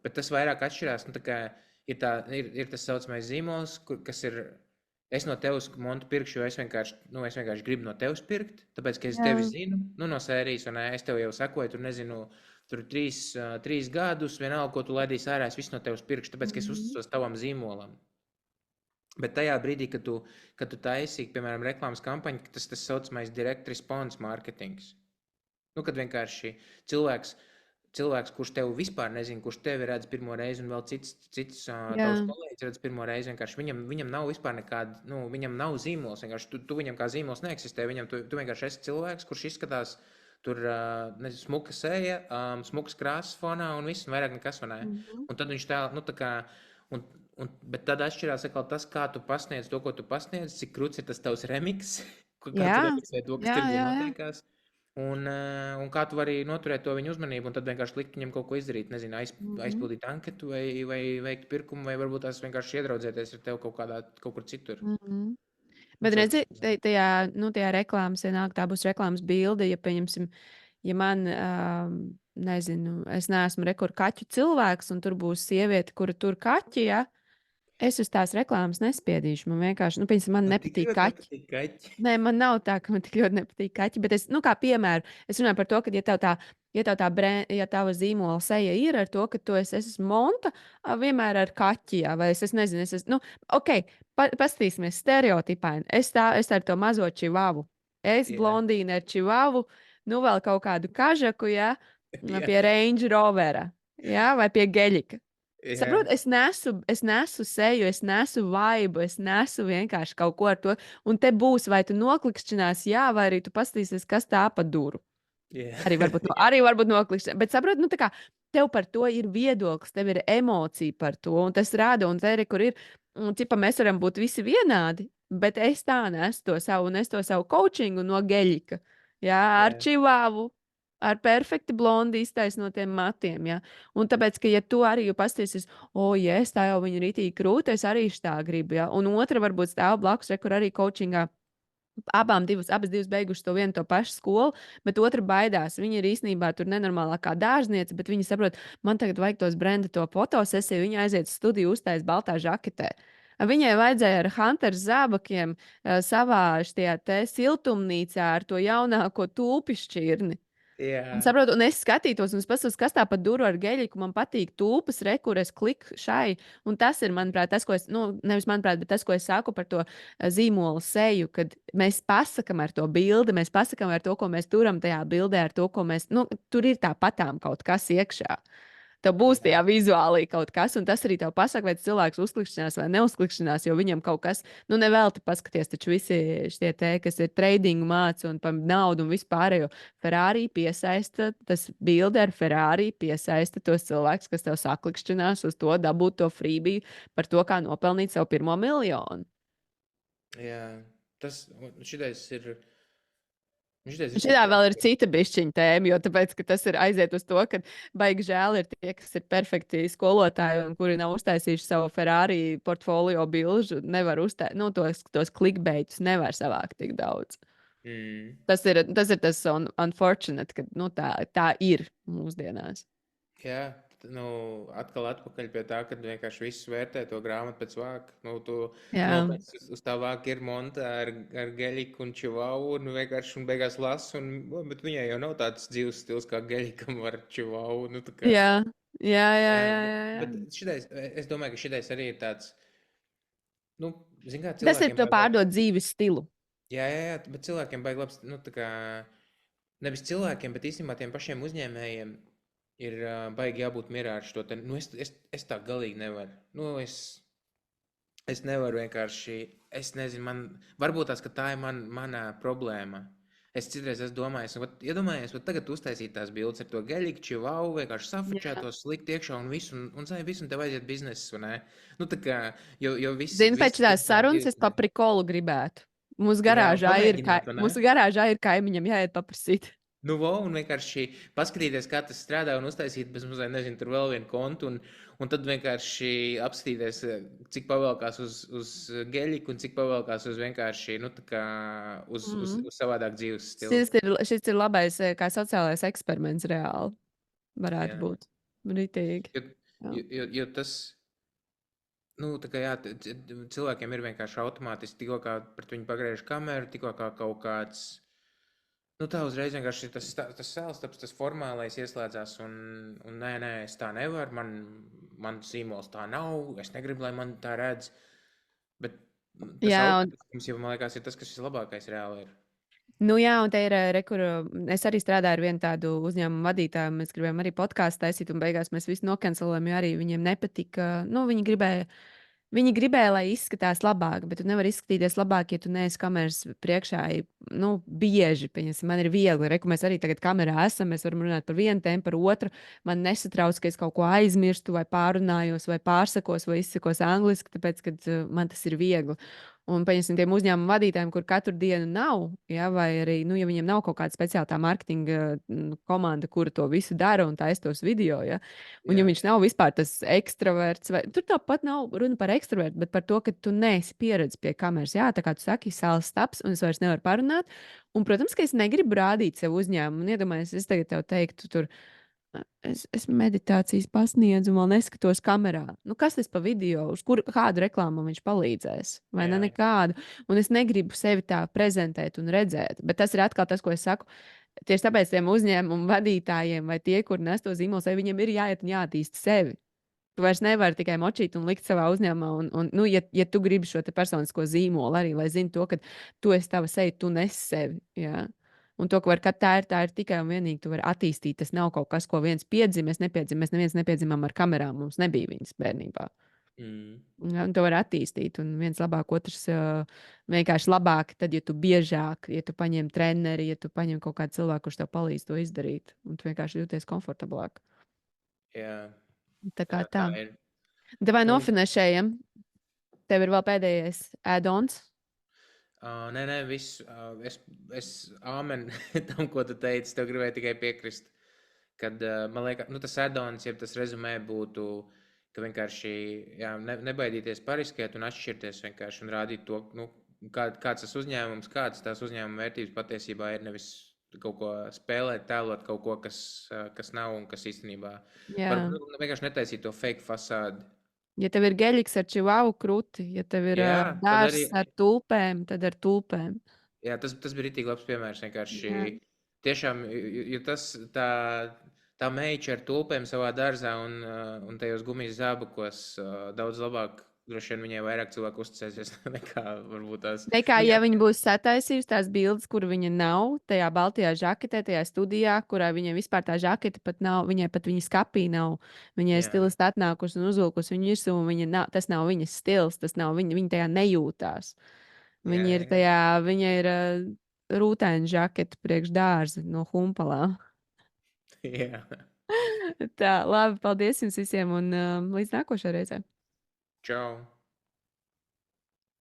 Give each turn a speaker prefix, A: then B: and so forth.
A: Bet tas vairāk atšķirās, nu, tā kā ir tas saucamais zīmols, kas ir, es no tevis montu pirkšu, jo es vienkārši gribu no tevis pirkt, tāpēc, ka es
B: Jā.
A: tevi zinu, nu, no sērijas, un es tev jau sakoju, tur nezinu, tur 3 gadus, vienalga, ko tu laidīsi ārā, es visu no tevis pirkšu, tāpēc, ka es uzticos tavam zīmolam. Bet tajā brīdī, kad tu taisīji, piemēram, reklāmas kampaņu, tas saucamais direct response marketings. Nu, kad vienkārši cilvēks, kurš tevi vispār nezina, kurš tevi redz pirmo reizi, un vēl cits tavs kolēģis redz pirmo reizi, vienkārši viņam nav vispār nekāda, nu, viņam nav zīmols, vienkārši tu viņam kā zīmols neeksistē, tu vienkārši esi cilvēks, kurš izskatās tur, nezinu, smuka seja, smukas krāsas fonā un viss, un vairāk nekas, vai ne? Un tad viņš tā, nu, tā kā, bet tad atšķirās atkal tas, kā tu pasniedz to, ko tu pasniedz, cik krūts ir tas tavs remix, kā tu remiksē to, kas tirgu notiekās. Un kā tu vari noturēt to viņu uzmanību, un tad vienkārši likt viņam kaut ko izdarīt, nezinu, aizpildīt anketu vai veikt pirkumu, vai varbūt tās vienkārši iedraudzēties ar tevi kaut kur citur.
B: Bet redzi, tajā reklāmas ienāk, tā būs reklāmas bilde, ja, pieņemsim, ja man, nezinu, es neesmu rekur kaķu cilvēks, un tur būs sieviete, kura tur kaķi, ja, es uz tās reklāmas nespiedīšu. Man vienkārši, nu, piemēram, man nepatīk kaķi. Nē, man nav tā, ka man tik ļoti nepatīk kaķi, bet es, nu, kā piemēru, es runāju par to, ka, ja tava zīmola seja ir ar to, ka tu esi monta, vienmēr ar kaķi, jā, vai es nezinu, nu, ok, paskatīsimies stereotipaini. Es ar to mazo čivavu. Es blondīne ar čivavu, nu, vēl kaut kādu kažaku, jā, pie Range Rovera, jā, vai pie Geļika. Saprotu, es nesu seju, es nesu vaibu, es nesu vienkārši kaut ko ar to. Un te būs, vai tu noklikšķinās, jā, vai arī tu paskatīsies, kas tā pa duru. Arī varbūt noklikšķinās. Bet saprotu, nu tā kā tev par to ir viedoklis, tev ir emocija par to, un tas rāda, un te arī, kur ir, cipa, mēs varam būt visi vienādi, bet es tā nesu to savu, un es to savu coachingu no Geļika, jā, ar čivāvu. Ar perfekti blondi iztaisnotiem matiem. Ja? Un tāpēc, ka, ja tu arī pasties, ja es tā jau viņu rītīgi krūti, es arī tā gribu. Ja? Un otra varbūt stāv blakus, kur arī coachingā abas divas beigušas to vienu to pašu skolu, bet otra baidās. Viņa ir īstenībā tur nenormālākā dārzniece, bet viņa saprot, man tagad vajag tos brenda to fotosesiju, viņa aiziet uz studiju uztais baltā žaketē. Viņai vajadzēja ar Hunteru zābakiem savā šajā te siltumnīcā ar to jaunāko tulpi šķirni. Un, saprotu, un es skatītos, un es paskatos, kas tā pa duru ar Geļiku. Man patīk tulpas, kur es kliku šai. Un tas ir, manuprāt, tas, ko es, nu, nevis manuprāt, bet tas, ko es saku par to zīmola seju, kad mēs pasakām ar to bildi, mēs pasakām ar to, ko mēs turam tajā bildē, ar to, ko mēs, nu, tur ir tāpatām kaut kas iekšā. Tev būs tajā vizuālī kaut kas, un tas arī tev pasaka, vai cilvēks uzklikšķinās vai neuzklikšķinās, jo viņam kaut kas, nu, nevelti paskaties, taču visi šie te, kas ir tradingu māca un par naudu un vispārējo, Ferrari piesaista, tas bilde ar Ferrari piesaista tos cilvēkus, kas tev saklikšķinās uz to, dabūt to frībiju par to, kā nopelnīt savu pirmo miljonu.
A: Jā, šitais ir.
B: Šitā vēl ir cita bišķiņa tēma, jo tāpēc, tas ir aiziet uz to, ka baigi žēl ir tie, kas ir perfekti skolotāji un kuri nav uztaisījuši savu Ferrari portfolio bilžu, nevar uztaisīt, nu, tos klikbeitus nevar savākt tik daudz. Tas ir tas unfortunate, ka, nu, tā ir mūsdienās.
A: Jā. Nu, atkal atpakaļ pie tā, ka vienkārši viss vērtē to grāmatu pēc vāka. Nu, tu nopēc uz tā vāka ir monta ar Geļiku un Čivau, un vienkārši un beigās lasu, bet viņai jau nav tāds dzīves stils kā Geļikam ar Čivau. Nu, kā...
B: Jā.
A: Bet es domāju, ka šitais arī ir tāds, nu, zin kā,
B: tas ir to pārdot dzīves stilu.
A: Jā, bet cilvēkiem baigi labs, nu, tā kā, nevis cilvēkiem, bet īstenībā tiem pašiem uzņēmējiem ir baigi jābūt mierā ar šo te, nu, es tā galīgi nevaru. Nu, es nevaru vienkārši, es nezinu, varbūt tās, ka tā ir mana problēma. Es citreiz esmu domājis, iedomājies, tagad uztaisīt tās bildes ar to Geļiku, Čivau, vienkārši safučēt tos slikt iekšā un visu, un tev aiziet bizness, vai ne? Nu, tā kā, jo viss...
B: Zini, pēc tās sarunas es pa prikolu gribētu. Mūsu garāžā ir kaimiņam jāiet paprasīt.
A: Nu, un vienkārši paskatīties, kā tas strādā, un uztaisīt, nezinu, tur vēl vienu kontu, un tad vienkārši apskatīties, cik pavēlkās uz Geļiku, un cik pavēlkās uz vienkārši, nu, tā kā uz savādāk dzīves stilu.
B: Šis ir labais, kā sociālais eksperiments reāli varētu būt. Ritīgi. Jā.
A: Jo tas, nu, tā kā jā, cilvēkiem ir vienkārši automātiski, tikko kā pret viņu pagriež kameru, tikko kā kaut kāds, nu, tā uzreiz vienkārši tas sēlstaps, tas formālais ieslēdzās, un nē, es tā nevaru, man zīmols tā nav, es negribu, lai man tā redz, bet tas
B: Jā, un
A: automātiskums jau, man liekas, ir tas, kas vislabākais reāli ir.
B: Nu, jā, un te ir rekur, es arī strādāju ar vienu tādu uzņēmumu vadītāju. Mēs gribējām arī podkāstu taisīt, un beigās mēs visu nokancelējām, jo arī viņiem nepatika. Nu, viņi gribēja, lai izskatās labāk, bet tu nevari izskatīties labāk, ja tu neesi kameras priekšā. Nu, bieži, pieņemsim, man ir viegli. Reku, mēs arī tagad kamerā esam, mēs varam runāt par vienu tēmu, par otru. Man nesatrauc, ka es kaut ko aizmirstu, vai pārunājos, vai pārsakos, vai izsakos angliski, tāpēc, ka man tas ir viegli. Un, pieņemsim, tiem uzņēmumu vadītājiem, kur katru dienu nav, ja, vai arī, nu, ja viņiem nav kaut kāda speciāla tā mārketinga komanda, kura to visu dara un taisa tos video, ja, un ja
A: Jā,
B: viņš nav vispār tas ekstraverts, vai tur tāpat nav runa par ekstravertu, bet par to, ka tu neesi pieredzējis pie kameras. Jā, tā kā tu saki, sāls taps, un es vairs nevaru parunāt. Un, protams, ka es negribu rādīt sev uzņēmumu. Un iedomājies, es tagad tev teiktu, tur. Es meditācijas pasniedzu, un vēl neskatos kamerā. Nu, kas tas pa video, uz kādu reklāmu viņš palīdzēs? Vai ne?
A: jā,
B: Nekādu. Un es negribu sevi tā prezentēt un redzēt. Bet tas ir atkal tas, ko es saku. Tieši tāpēc tiem uzņēmumu vadītājiem vai tie, kur nes to zīmolu, viņiem ir jāiet un jāattīst sevi. Tu vairs nevari tikai močīt un likt savā uzņēmumā. Nu, ja tu gribi šo personisko zīmolu arī, lai zinātu to, ka tu esi tava seja, tu nes sevi. Jā. Un to, ka tā ir tikai un vienīgi tu vari attīstīt. Tas nav kaut kas, ko viens piedzima. Mēs neviens nepiedzimām ar kamerām. Mums nebija viņas bērnībā.
A: mm,
B: Ja, un to var attīstīt. Un viens labāk, otrs vienkārši labāk. Tad, ja tu biežāk, ja tu paņem treneri, ja tu paņem kaut kādu cilvēku, kurš tev palīdz to izdarīt, un tu vienkārši jūties komfortablāk.
A: jā,
B: Tā kā
A: tā
B: tā.
A: ir.
B: Vai
A: Nu,
B: nofinešējam? Tev ir vēl pēdējais add-ons.
A: nē, viss. Es āmen tam, ko tu teici. Tev gribēju tikai piekrist, kad man liekas, nu, tas add-ons, ja tas rezumē būtu, ka vienkārši jā, nebaidīties pariskēt un atšķirties vienkārši un rādīt to, nu, kāds tas uzņēmums, kādas tās uzņēmuma vērtības patiesībā ir, nevis kaut ko spēlēt, tēlot kaut ko, kas nav un kas īstenībā
B: Jā.
A: varbūt nu, vienkārši netaisīt to fake fasādi.
B: Ja tev ir geļiks ar čivavu kruti, ja tev ir
A: Jā, tad arī.
B: dārzs ar tulpēm, tad ar tulpēm.
A: Jā, tas bija rītīgi labs piemērs. Vienkārši
B: Jā.
A: tiešām, jo tā meitene ar tulpēm savā dārzā un tajos gumijas zābakos daudz labāk. Droši vien viņai vairāk cilvēku uzticēsies nekā varbūt tās.
B: Nekā,
A: Nu,
B: ja
A: jā,
B: viņa būs sataisījusi tās bildes, kur viņa nav, tajā baltajā žaketē, tajā studijā, kurā viņai vispār tā žakete pat nav, viņai pat viņa skapī nav. Viņai
A: jā,
B: stilists atnākusi un uzvilkusi viņu virsū, un tas nav viņas stils, tas nav viņa tajā nejūtās.
A: jā,
B: Viņa ir rūtēna žakete priekš dārza no humpalām.
A: jā.
B: Tā, labi, paldies jums visiem un līdz nākošajai reizei.
A: Čau!